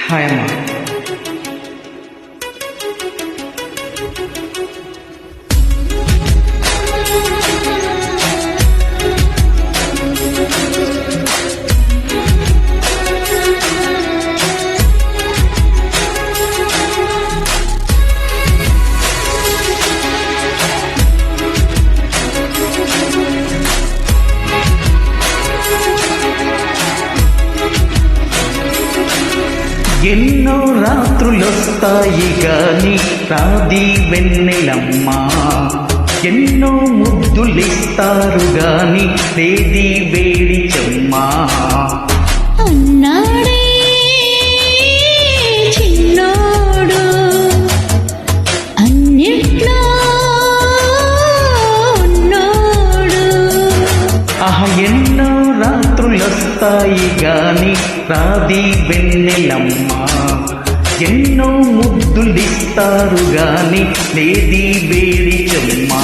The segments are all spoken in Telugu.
హాయ్ అమ్మా. ఎన్నో రాత్రులొస్తాయి గాని రాది వెన్నెలమ్మా, ఎన్నో ముద్దులిస్తారు గాని లేది వేడి చెమ్మా. అన్నాడే చిన్నోడు అన్నిట్లో ఉన్నోడు. ఎన్నో రాత్రులొస్తాయి గాని రాది వెన్నెలమ్మా, ఎన్నో ముద్దులిస్తారు గాని లేది వేడి చెమ్మా.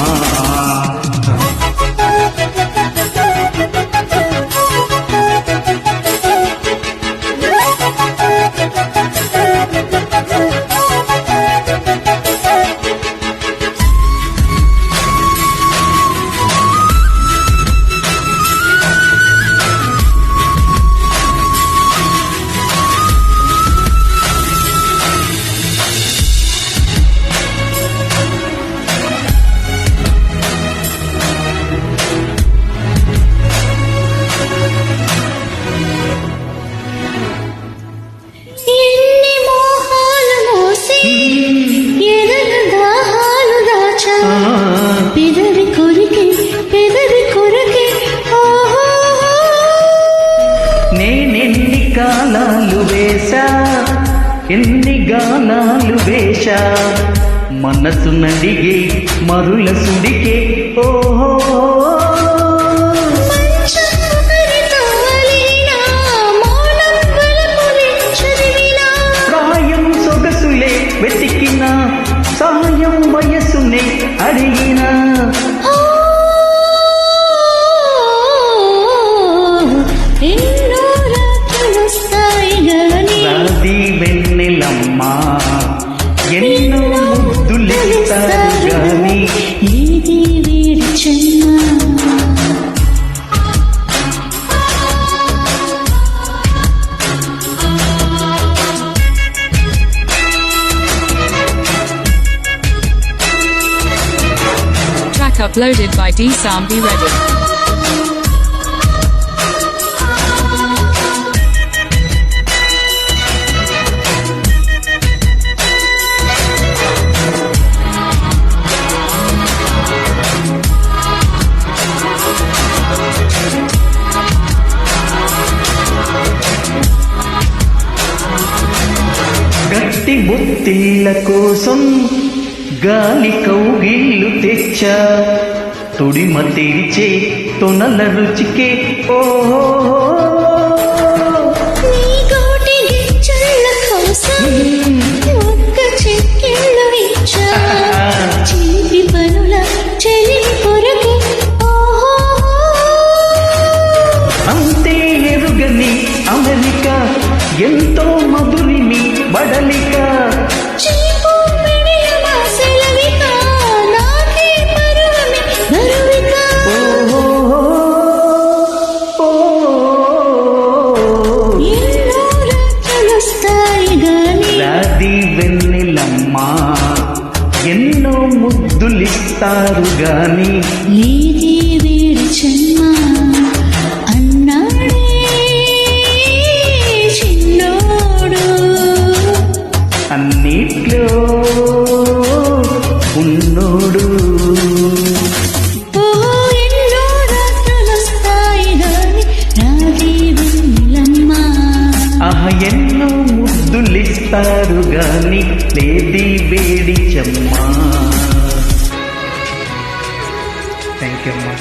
నేనెన్ని కాలాలు వేశా, ఎన్ని గానాలు వేశా, మనసు నడిగే మరుల సుడికే ఓహో. ప్రాయం సొగసులే వెతికిన, సాయం వయసునే అడిగిన, రాది వెన్నెలమ్మా, ఎన్నో ముద్దులిస్తారు గాని లేది వేడి చెమ్మా. Track uploaded by D-Sam. Be ready. గట్టి బొత్తిళ్ళ కోసం గాలి కౌగిళ్ళు తెచ్చా, తొడిమ తెరిచే తొనల రుచికే ఓహో. అంతే ఎరుగని అమెరికా, ఎంతో మధురిమి బడలిక, రాది వెన్నెలమ్మా, ఎన్నో ముద్దులిస్తారు గాని లేది వేడి చెమ్మా. అన్నాడే చిన్నోడు అన్నిట్లో ఉన్నోడు. ఎన్నో రాత్రులొస్తాయి గాని రాది వెన్నెలమ్మా, ఎన్నో ముద్దులిస్తారు గాని లేది వేడి చెమ్మా. థ్యాంక్ యూ అమ్మా.